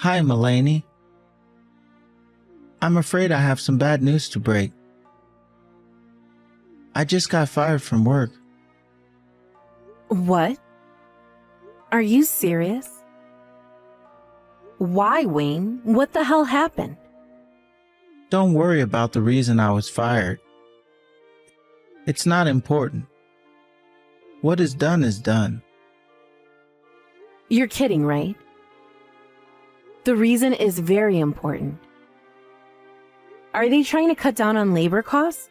Hi, Mulaney. I'm afraid I have some bad news to break. I just got fired from work. What? Are you serious? Why, Wayne? What the hell happened? Don't worry about the reason I was fired. It's not important. What is done is done. You're kidding, right? The reason is very important. Are they trying to cut down on labor costs?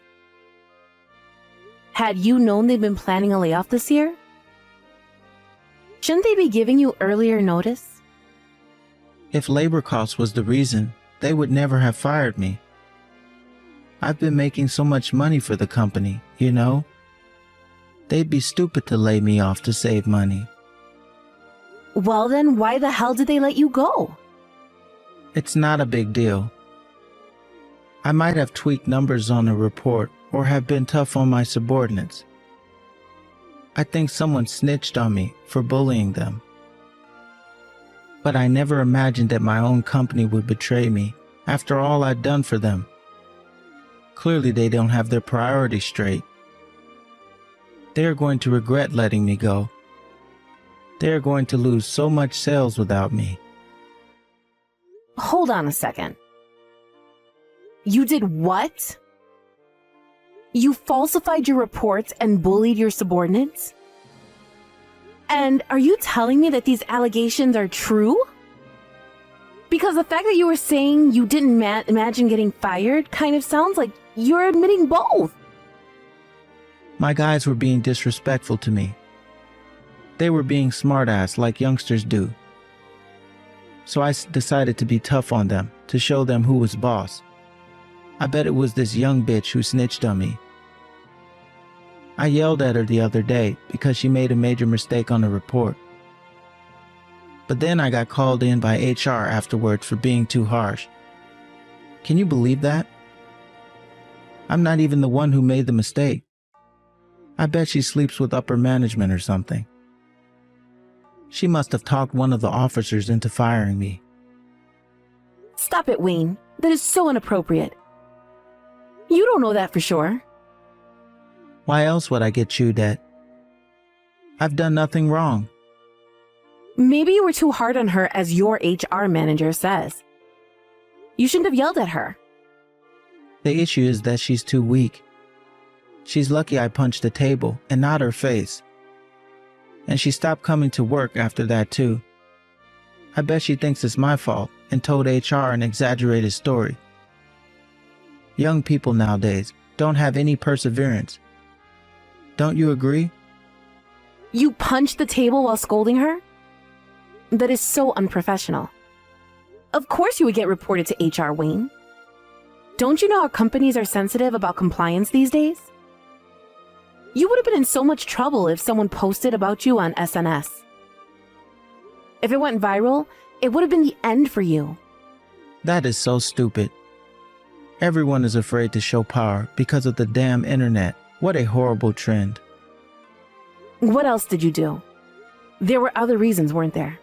Had you known they've been planning a layoff this year? Shouldn't they be giving you earlier notice? If labor costs was the reason, they would never have fired me. I've been making so much money for the company, you know? They'd be stupid to lay me off to save money. Well then, why the hell did they let you go? It's not a big deal. I might have tweaked numbers on a report or have been tough on my subordinates. I think someone snitched on me for bullying them. But I never imagined that my own company would betray me after all I'd done for them. Clearly they don't have their priorities straight. They are going to regret letting me go. They are going to lose so much sales without me. Hold on a second. You did what? You falsified your reports and bullied your subordinates? And are you telling me that these allegations are true? Because the fact that you were saying you didn't imagine getting fired kind of sounds like you're admitting both. My guys were being disrespectful to me. They were being smartass like youngsters do. So I decided to be tough on them to show them who was boss. I bet it was this young bitch who snitched on me. I yelled at her the other day because she made a major mistake on a report. But then I got called in by HR afterwards for being too harsh. Can you believe that? I'm not even the one who made the mistake. I bet she sleeps with upper management or something. She must have talked one of the officers into firing me. Stop it, Wayne. That is so inappropriate. You don't know that for sure. Why else would I get chewed at? I've done nothing wrong. Maybe you were too hard on her, as your HR manager says. You shouldn't have yelled at her. The issue is that she's too weak. She's lucky I punched the table and not her face. And she stopped coming to work after that too. I bet she thinks it's my fault and told HR an exaggerated story. Young people nowadays don't have any perseverance. Don't you agree? You punched the table while scolding her? That is so unprofessional. Of course you would get reported to HR, Wayne. Don't you know how companies are sensitive about compliance these days? You would have been in so much trouble if someone posted about you on SNS. If it went viral, it would have been the end for you. That is so stupid. Everyone is afraid to show power because of the damn internet. What a horrible trend. What else did you do? There were other reasons, weren't there?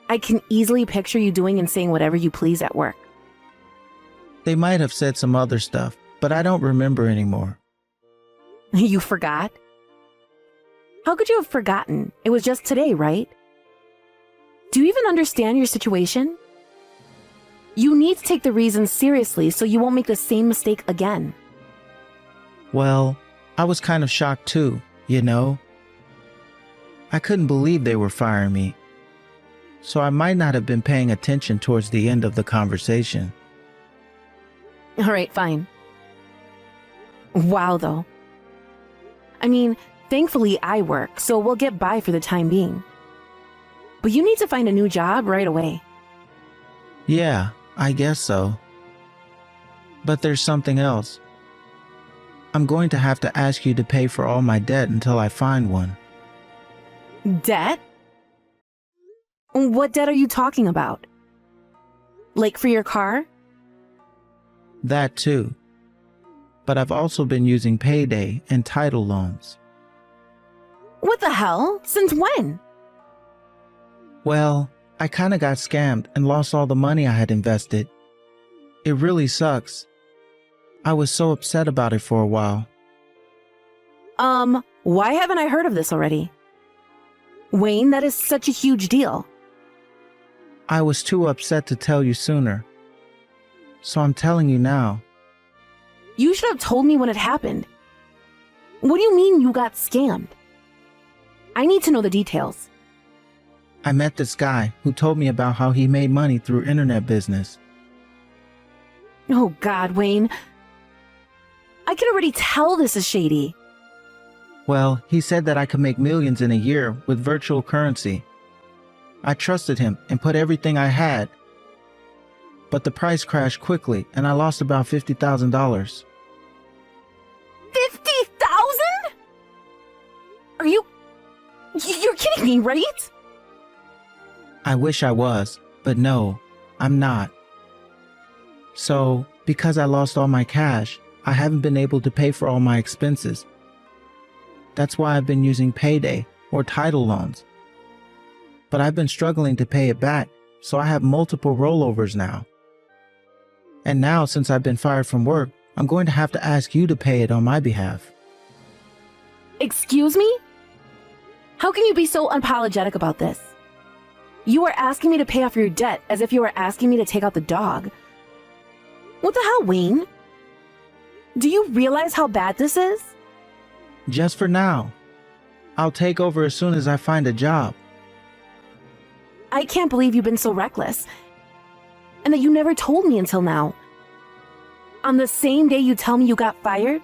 I can easily picture you doing and saying whatever you please at work. They might have said some other stuff, but I don't remember anymore. You forgot? How could you have forgotten? It was just today, right? Do you even understand your situation? You need to take the reasons seriously so you won't make the same mistake again. Well, I was kind of shocked too, you know? I couldn't believe they were firing me. So I might not have been paying attention towards the end of the conversation. All right, fine. Wow, though. I mean, thankfully I work, so we'll get by for the time being. But you need to find a new job right away. Yeah, I guess so. But there's something else. I'm going to have to ask you to pay for all my debt until I find one. Debt? What debt are you talking about? Like for your car? That too. But I've also been using payday and title loans. What the hell? Since when? Well, I kinda got scammed and lost all the money I had invested. It really sucks. I was so upset about it for a while. Why haven't I heard of this already? Wayne, that is such a huge deal. I was too upset to tell you sooner. So I'm telling you now. You should have told me when it happened. What do you mean you got scammed? I need to know the details. I met this guy who told me about how he made money through internet business. Oh God, Wayne. I can already tell this is shady. Well, he said that I could make millions in a year with virtual currency. I trusted him and put everything I had. But the price crashed quickly and I lost about $50,000. 50,000? Are you're kidding me, right? I wish I was, but no, I'm not. So, because I lost all my cash, I haven't been able to pay for all my expenses. That's why I've been using payday or title loans. But I've been struggling to pay it back, so I have multiple rollovers now. And now, since I've been fired from work, I'm going to have to ask you to pay it on my behalf. Excuse me? How can you be so unapologetic about this? You are asking me to pay off your debt as if you were asking me to take out the dog. What the hell, Wayne? Do you realize how bad this is? Just for now. I'll take over as soon as I find a job. I can't believe you've been so reckless. And that you never told me until now. On the same day you tell me you got fired?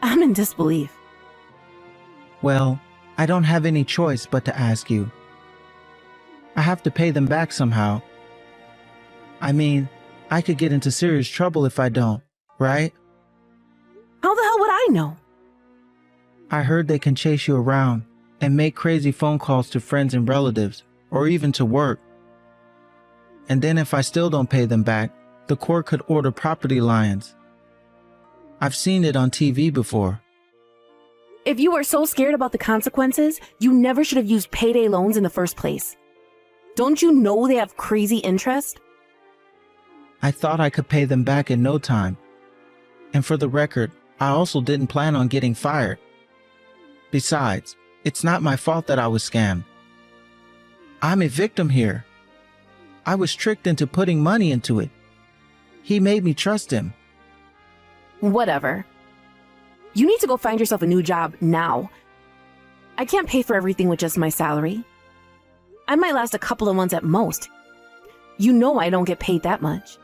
I'm in disbelief. Well, I don't have any choice but to ask you. I have to pay them back somehow. I mean, I could get into serious trouble if I don't, right? How the hell would I know? I heard they can chase you around and make crazy phone calls to friends and relatives, or even to work. And then if I still don't pay them back, the court could order property liens. I've seen it on TV before. If you were so scared about the consequences, you never should have used payday loans in the first place. Don't you know they have crazy interest? I thought I could pay them back in no time. And for the record, I also didn't plan on getting fired. Besides, it's not my fault that I was scammed. I'm a victim here. I was tricked into putting money into it. He made me trust him. Whatever. You need to go find yourself a new job now. I can't pay for everything with just my salary. I might last a couple of months at most. You know I don't get paid that much.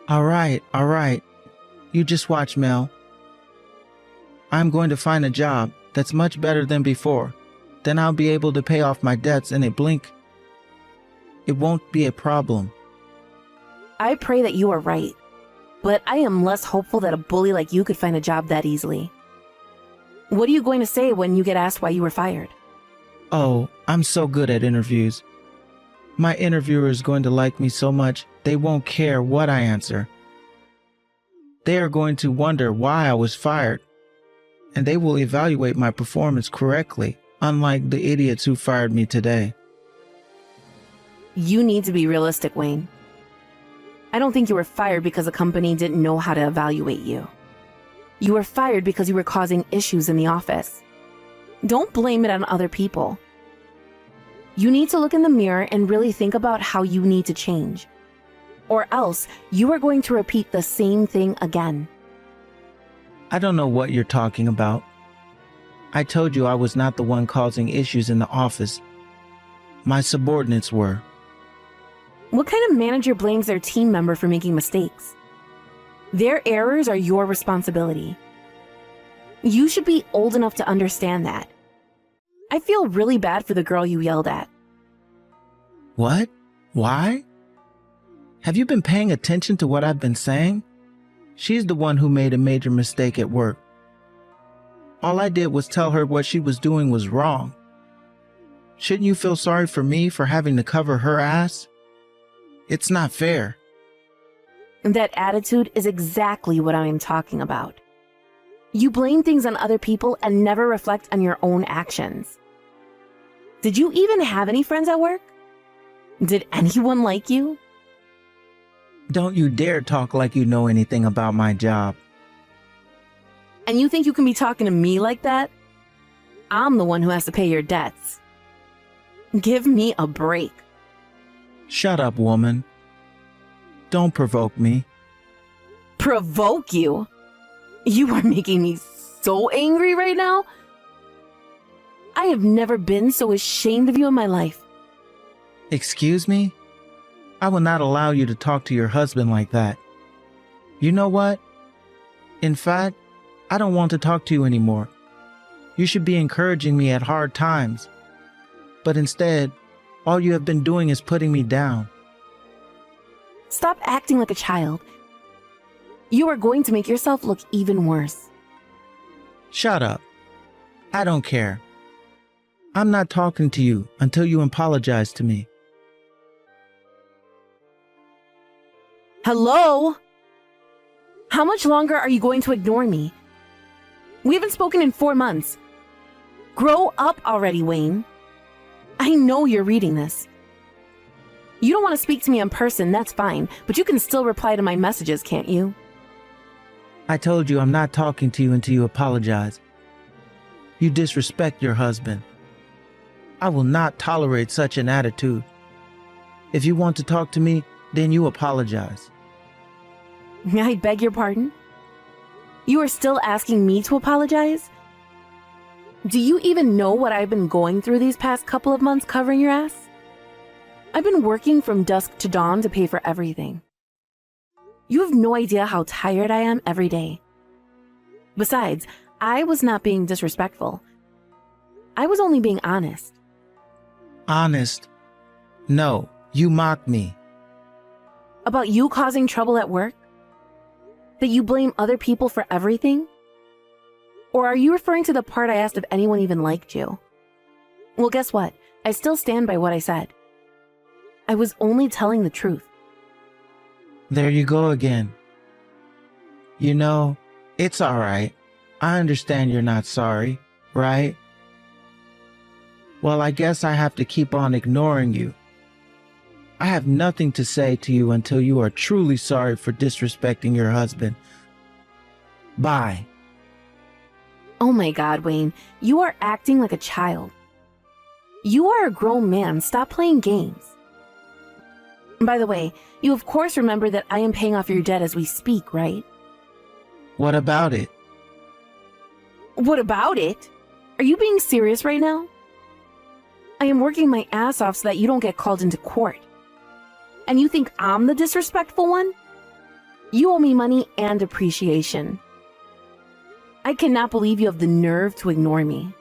All right. You just watch, Mel. I'm going to find a job that's much better than before. Then I'll be able to pay off my debts in a blink. It won't be a problem. I pray that you are right, but I am less hopeful that a bully like you could find a job that easily. What are you going to say when you get asked why you were fired? Oh, I'm so good at interviews. My interviewer is going to like me so much, they won't care what I answer. They are going to wonder why I was fired, and they will evaluate my performance correctly, unlike the idiots who fired me today. You need to be realistic, Wayne. I don't think you were fired because the company didn't know how to evaluate you. You were fired because you were causing issues in the office. Don't blame it on other people. You need to look in the mirror and really think about how you need to change. Or else, you are going to repeat the same thing again. I don't know what you're talking about. I told you I was not the one causing issues in the office. My subordinates were. What kind of manager blames their team member for making mistakes? Their errors are your responsibility. You should be old enough to understand that. I feel really bad for the girl you yelled at. What? Why? Have you been paying attention to what I've been saying? She's the one who made a major mistake at work. All I did was tell her what she was doing was wrong. Shouldn't you feel sorry for me for having to cover her ass? It's not fair. That attitude is exactly what I am talking about. You blame things on other people and never reflect on your own actions. Did you even have any friends at work? Did anyone like you? Don't you dare talk like you know anything about my job. And you think you can be talking to me like that? I'm the one who has to pay your debts. Give me a break. Shut up, woman. Don't provoke me. Provoke you? You are making me so angry right now. I have never been so ashamed of you in my life. Excuse me? I will not allow you to talk to your husband like that. You know what? In fact, I don't want to talk to you anymore. You should be encouraging me at hard times. But instead, all you have been doing is putting me down. Stop acting like a child. You are going to make yourself look even worse. Shut up. I don't care. I'm not talking to you until you apologize to me. Hello? How much longer are you going to ignore me? We haven't spoken in 4 months. Grow up already, Wayne. I know you're reading this. You don't want to speak to me in person, that's fine, but you can still reply to my messages, can't you? I told you I'm not talking to you until you apologize. You disrespect your husband. I will not tolerate such an attitude. If you want to talk to me, then you apologize. I beg your pardon? You are still asking me to apologize? Do you even know what I've been going through these past couple of months covering your ass? I've been working from dusk to dawn to pay for everything. You have no idea how tired I am every day. Besides, I was not being disrespectful. I was only being honest. Honest? No, you mocked me. About you causing trouble at work? That you blame other people for everything? Or are you referring to the part I asked if anyone even liked you? Well, guess what? I still stand by what I said. I was only telling the truth. There you go again. You know, it's all right. I understand you're not sorry, right? Well, I guess I have to keep on ignoring you. I have nothing to say to you until you are truly sorry for disrespecting your husband. Bye. Oh my God, Wayne, you are acting like a child. You are a grown man. Stop playing games. By the way, you of course remember that I am paying off your debt as we speak, right? What about it? What about it? Are you being serious right now? I am working my ass off so that you don't get called into court. And you think I'm the disrespectful one? You owe me money and appreciation. I cannot believe you have the nerve to ignore me.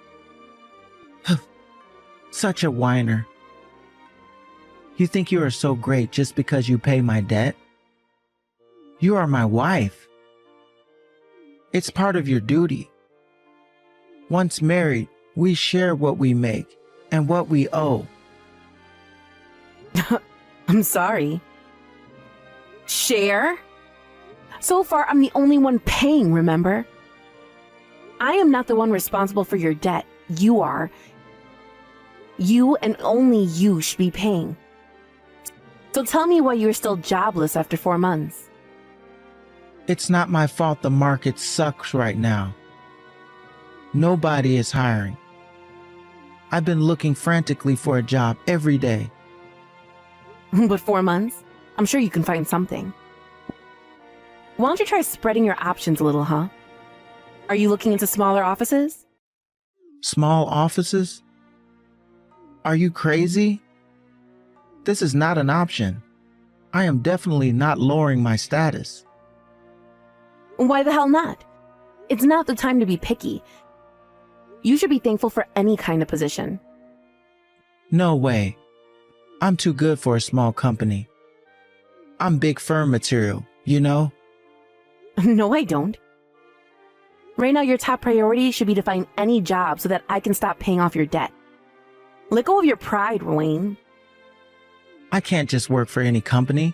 Such a whiner. You think you are so great just because you pay my debt? You are my wife. It's part of your duty. Once married, we share what we make and what we owe. I'm sorry. Share? So far, I'm the only one paying, remember? I am not the one responsible for your debt. You are. You and only you should be paying. So tell me why you're still jobless after 4 months. It's not my fault the market sucks right now. Nobody is hiring. I've been looking frantically for a job every day. But 4 months? I'm sure you can find something. Why don't you try spreading your options a little, huh? Are you looking into smaller offices? Small offices? Are you crazy? This is not an option. I am definitely not lowering my status. Why the hell not? It's not the time to be picky. You should be thankful for any kind of position. No way. I'm too good for a small company. I'm big firm material, you know? No, I don't. Right now, your top priority should be to find any job so that I can stop paying off your debt. Let go of your pride, Wayne. I can't just work for any company.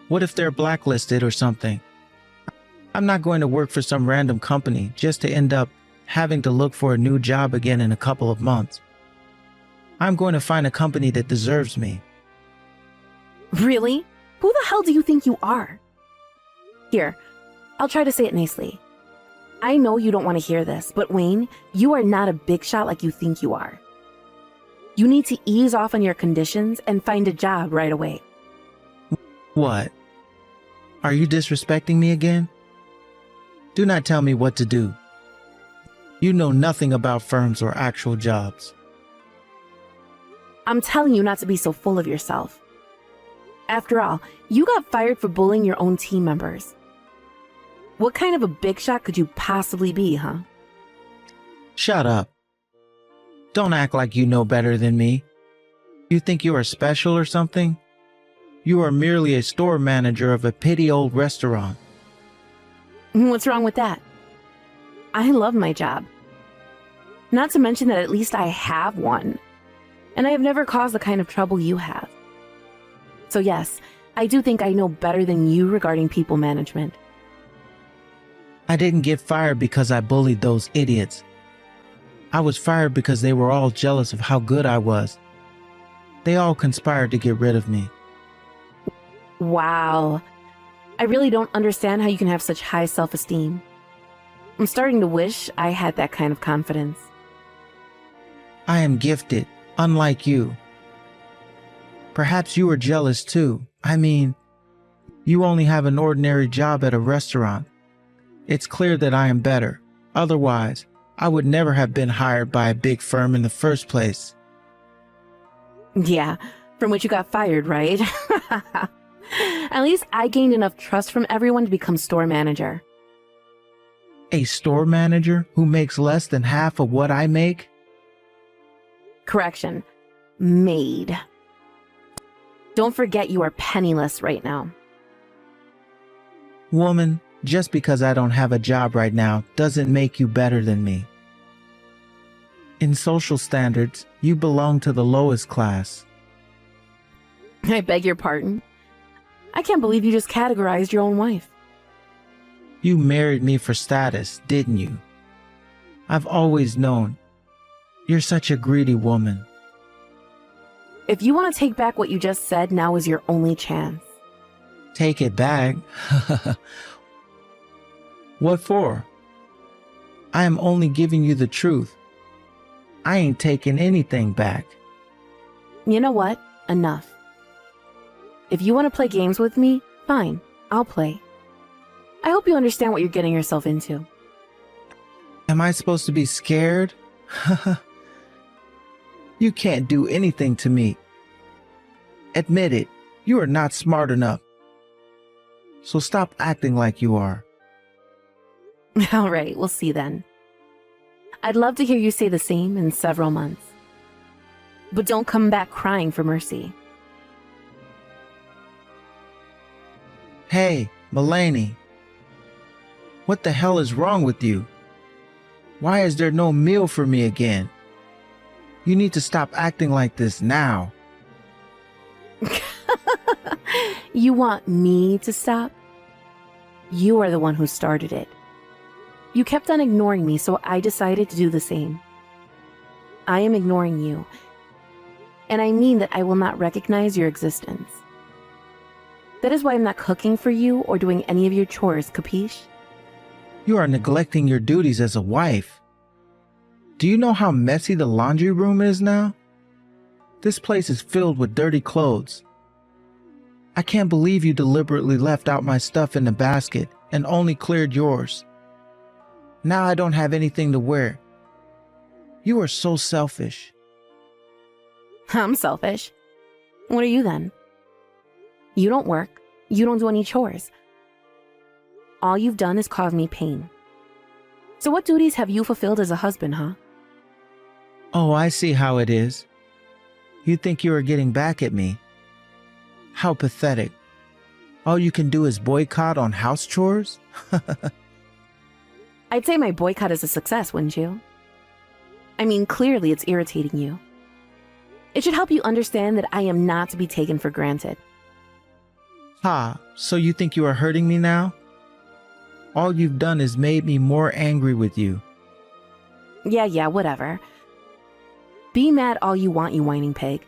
What if they're blacklisted or something? I'm not going to work for some random company just to end up having to look for a new job again in a couple of months. I'm going to find a company that deserves me. Really? Who the hell do you think you are? Here, I'll try to say it nicely. I know you don't want to hear this, but Wayne, you are not a big shot like you think you are. You need to ease off on your conditions and find a job right away. What? Are you disrespecting me again? Do not tell me what to do. You know nothing about firms or actual jobs. I'm telling you not to be so full of yourself. After all, you got fired for bullying your own team members. What kind of a big shot could you possibly be, huh? Shut up. Don't act like you know better than me. You think you are special or something? You are merely a store manager of a petty old restaurant. What's wrong with that? I love my job. Not to mention that at least I have one. And I have never caused the kind of trouble you have. So yes, I do think I know better than you regarding people management. I didn't get fired because I bullied those idiots. I was fired because they were all jealous of how good I was. They all conspired to get rid of me. Wow. I really don't understand how you can have such high self-esteem. I'm starting to wish I had that kind of confidence. I am gifted, unlike you. Perhaps you are jealous too. I mean, you only have an ordinary job at a restaurant. It's clear that I am better. Otherwise, I would never have been hired by a big firm in the first place. Yeah, from which you got fired, right? At least I gained enough trust from everyone to become store manager. A store manager who makes less than half of what I make? Correction. Maid. Don't forget you are penniless right now. Woman, just because I don't have a job right now doesn't make you better than me. In social standards, you belong to the lowest class. I beg your pardon. I can't believe you just categorized your own wife. You married me for status, didn't you? I've always known. You're such a greedy woman. If you want to take back what you just said, now is your only chance. Take it back? What for? I am only giving you the truth. I ain't taking anything back. You know what? Enough. If you want to play games with me, fine, I'll play. I hope you understand what you're getting yourself into. Am I supposed to be scared? You can't do anything to me. Admit it, you are not smart enough. So stop acting like you are. All right, we'll see then. I'd love to hear you say the same in several months. But don't come back crying for mercy. Hey, Mulaney. What the hell is wrong with you? Why is there no meal for me again? You need to stop acting like this now. You want me to stop? You are the one who started it. You kept on ignoring me, so I decided to do the same. I am ignoring you. And I mean that I will not recognize your existence. That is why I'm not cooking for you or doing any of your chores, capiche? You are neglecting your duties as a wife. Do you know how messy the laundry room is now? This place is filled with dirty clothes. I can't believe you deliberately left out my stuff in the basket and only cleared yours. Now I don't have anything to wear. You are so selfish. I'm selfish. What are you then? You don't work. You don't do any chores. All you've done is cause me pain. So what duties have you fulfilled as a husband, huh? Oh, I see how it is. You think you are getting back at me. How pathetic. All you can do is boycott on house chores? I'd say my boycott is a success, wouldn't you? I mean, clearly it's irritating you. It should help you understand that I am not to be taken for granted. Ha, so you think you are hurting me now? All you've done is made me more angry with you. Yeah, whatever. Be mad all you want, you whining pig.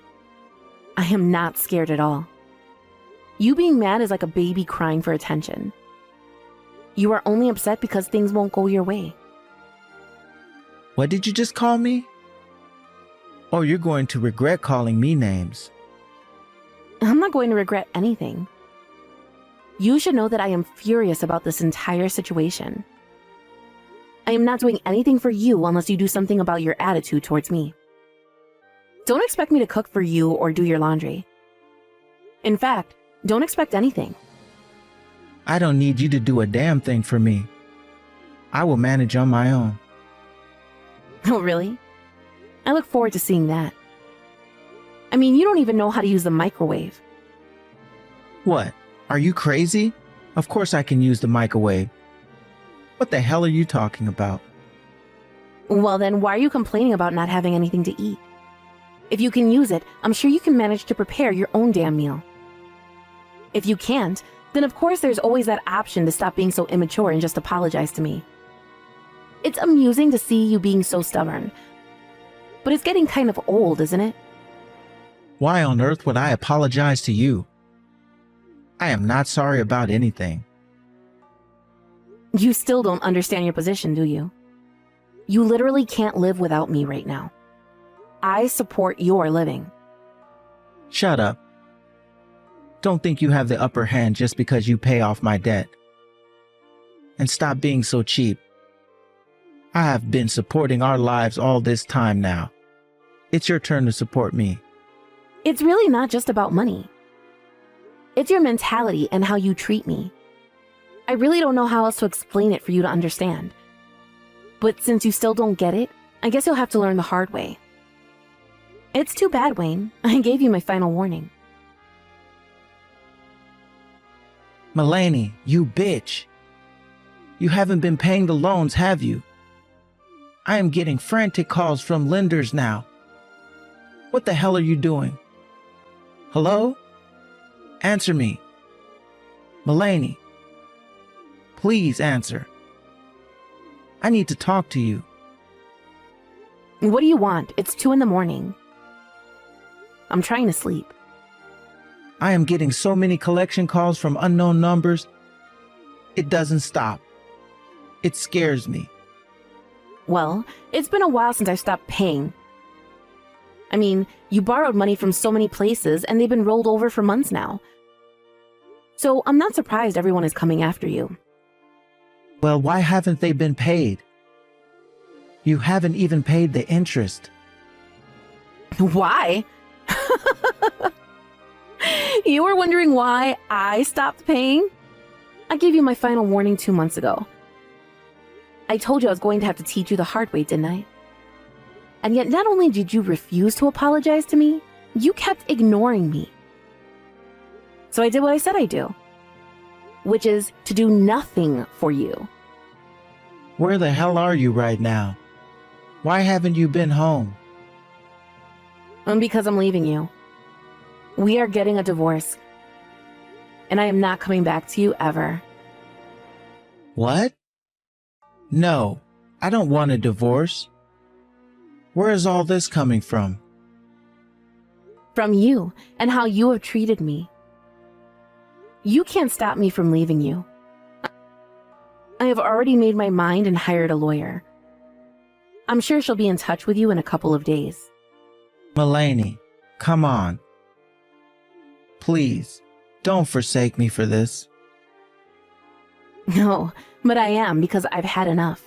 I am not scared at all. You being mad is like a baby crying for attention. You are only upset because things won't go your way. What did you just call me? Oh, you're going to regret calling me names. I'm not going to regret anything. You should know that I am furious about this entire situation. I am not doing anything for you unless you do something about your attitude towards me. Don't expect me to cook for you or do your laundry. In fact, don't expect anything. I don't need you to do a damn thing for me. I will manage on my own. Oh, really? I look forward to seeing that. I mean, you don't even know how to use the microwave. What? Are you crazy? Of course I can use the microwave. What the hell are you talking about? Well, then why are you complaining about not having anything to eat? If you can use it, I'm sure you can manage to prepare your own damn meal. If you can't, then of course there's always that option to stop being so immature and just apologize to me. It's amusing to see you being so stubborn, but it's getting kind of old, isn't it? Why on earth would I apologize to you? I am not sorry about anything. You still don't understand your position, do you? You literally can't live without me right now. I support your living. Shut up. Don't think you have the upper hand just because you pay off my debt. And stop being so cheap. I have been supporting our lives all this time now. It's your turn to support me. It's really not just about money. It's your mentality and how you treat me. I really don't know how else to explain it for you to understand. But since you still don't get it, I guess you'll have to learn the hard way. It's too bad, Wayne. I gave you my final warning. Mulaney, you bitch. You haven't been paying the loans, have you? I am getting frantic calls from lenders now. What the hell are you doing? Hello? Answer me. Mulaney. Please answer. I need to talk to you. What do you want? It's 2 a.m. I'm trying to sleep. I am getting so many collection calls from unknown numbers. It doesn't stop. It scares me. Well, it's been a while since I stopped paying. I mean, you borrowed money from so many places and they've been rolled over for months now. So I'm not surprised everyone is coming after you. Well, why haven't they been paid? You haven't even paid the interest. Why? You were wondering why I stopped paying? I gave you my final warning 2 months ago. I told you I was going to have to teach you the hard way, didn't I? And yet not only did you refuse to apologize to me, you kept ignoring me. So I did what I said I'd do, which is to do nothing for you. Where the hell are you right now? Why haven't you been home? Because I'm leaving you. We are getting a divorce. And I am not coming back to you ever. What? No, I don't want a divorce. Where is all this coming from? From you and how you have treated me. You can't stop me from leaving you. I have already made my mind and hired a lawyer. I'm sure she'll be in touch with you in a couple of days. Mulaney, come on. Please, don't forsake me for this. No, but I am because I've had enough.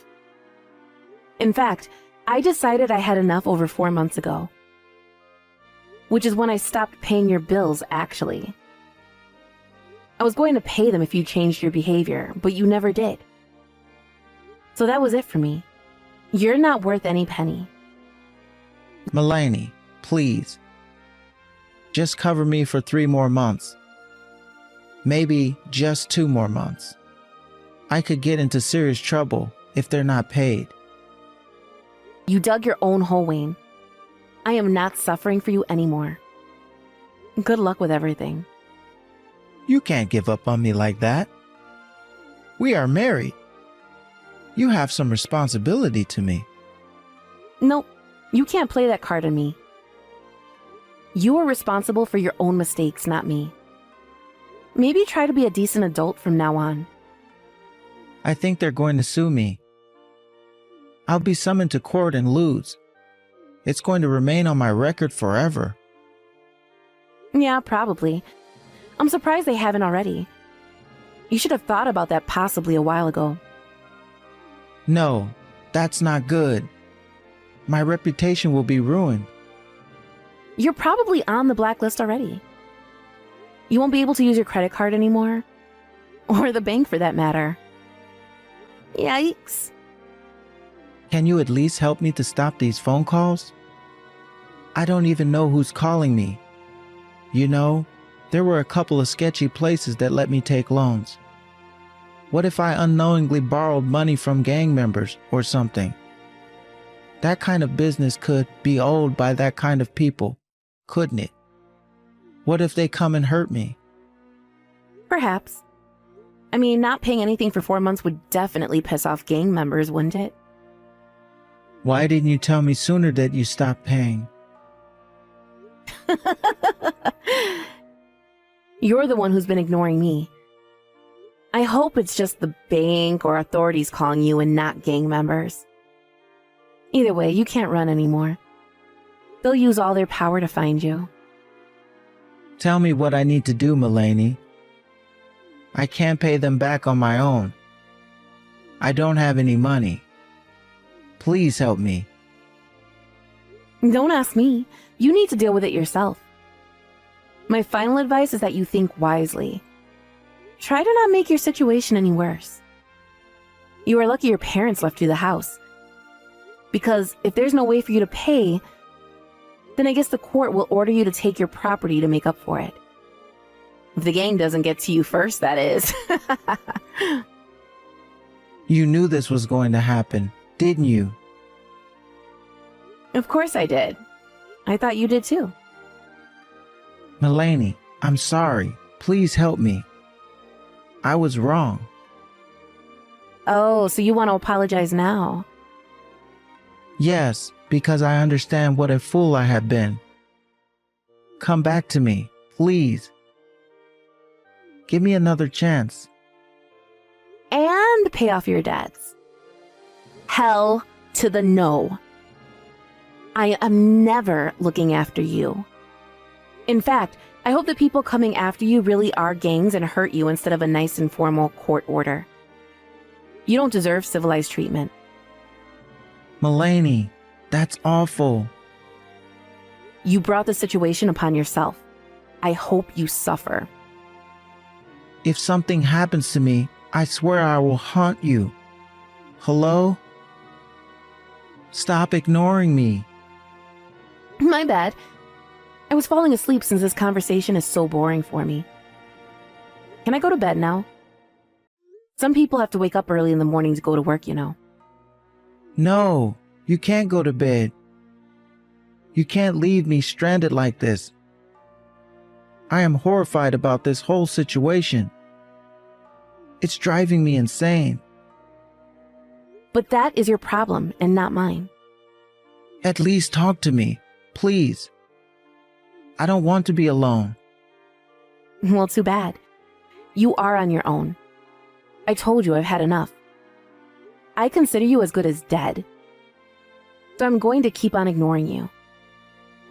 In fact, I decided I had enough over 4 months ago. Which is when I stopped paying your bills, actually. I was going to pay them if you changed your behavior, but you never did. So that was it for me. You're not worth any penny. Mulaney, please. Just cover me for 3 more months. Maybe just 2 more months. I could get into serious trouble if they're not paid. You dug your own hole, Wayne. I am not suffering for you anymore. Good luck with everything. You can't give up on me like that. We are married. You have some responsibility to me. Nope, you can't play that card on me. You are responsible for your own mistakes, not me. Maybe try to be a decent adult from now on. I think they're going to sue me. I'll be summoned to court and lose. It's going to remain on my record forever. Yeah, probably. I'm surprised they haven't already. You should have thought about that possibly a while ago. No, that's not good. My reputation will be ruined. You're probably on the blacklist already. You won't be able to use your credit card anymore. Or the bank for that matter. Yikes. Can you at least help me to stop these phone calls? I don't even know who's calling me. You know, there were a couple of sketchy places that let me take loans. What if I unknowingly borrowed money from gang members or something? That kind of business could be owned by that kind of people, couldn't it? What if they come and hurt me? Perhaps. I mean, not paying anything for 4 months would definitely piss off gang members, wouldn't it? Why didn't you tell me sooner that you stopped paying? You're the one who's been ignoring me. I hope it's just the bank or authorities calling you and not gang members. Either way, you can't run anymore. They'll use all their power to find you. Tell me what I need to do, Mulaney. I can't pay them back on my own. I don't have any money. Please help me. Don't ask me. You need to deal with it yourself. My final advice is that you think wisely. Try to not make your situation any worse. You are lucky your parents left you the house. Because if there's no way for you to pay, then I guess the court will order you to take your property to make up for it. If the gang doesn't get to you first, that is. You knew this was going to happen, didn't you? Of course I did. I thought you did too. Mulaney, I'm sorry. Please help me. I was wrong. Oh, so you want to apologize now? Yes, because I understand what a fool I have been. Come back to me, please. Give me another chance. And pay off your debts. Hell to the no. I am never looking after you. In fact, I hope the people coming after you really are gangs and hurt you instead of a nice and formal court order. You don't deserve civilized treatment. Mulaney, that's awful. You brought the situation upon yourself. I hope you suffer. If something happens to me, I swear I will haunt you. Hello? Stop ignoring me. My bad. I was falling asleep since this conversation is so boring for me. Can I go to bed now? Some people have to wake up early in the morning to go to work, you know. No, you can't go to bed. You can't leave me stranded like this. I am horrified about this whole situation. It's driving me insane. But that is your problem and not mine. At least talk to me, please. I don't want to be alone. Well, too bad. You are on your own. I told you I've had enough. I consider you as good as dead. So I'm going to keep on ignoring you.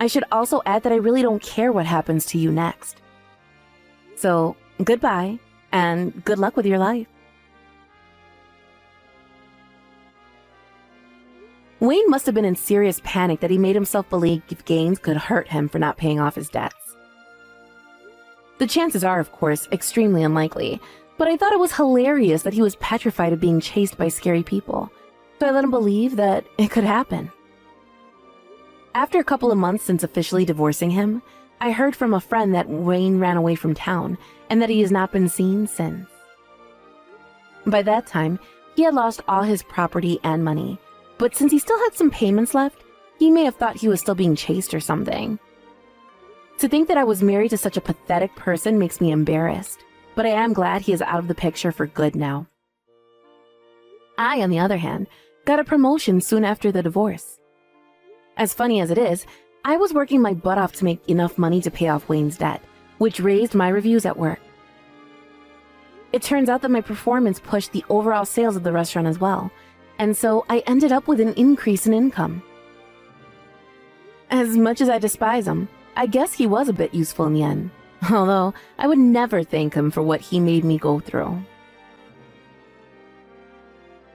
I should also add that I really don't care what happens to you next. So, goodbye, and good luck with your life. Wayne must have been in serious panic that he made himself believe gangs could hurt him for not paying off his debts. The chances are, of course, extremely unlikely, but I thought it was hilarious that he was petrified of being chased by scary people, so I let him believe that it could happen. After a couple of months since officially divorcing him, I heard from a friend that Wayne ran away from town and that he has not been seen since. By that time, he had lost all his property and money, but since he still had some payments left, he may have thought he was still being chased or something. To think that I was married to such a pathetic person makes me embarrassed, but I am glad he is out of the picture for good now. I, on the other hand, got a promotion soon after the divorce. As funny as it is, I was working my butt off to make enough money to pay off Wayne's debt, which raised my reviews at work. It turns out that my performance pushed the overall sales of the restaurant as well, and so I ended up with an increase in income. As much as I despise him, I guess he was a bit useful in the end, although I would never thank him for what he made me go through.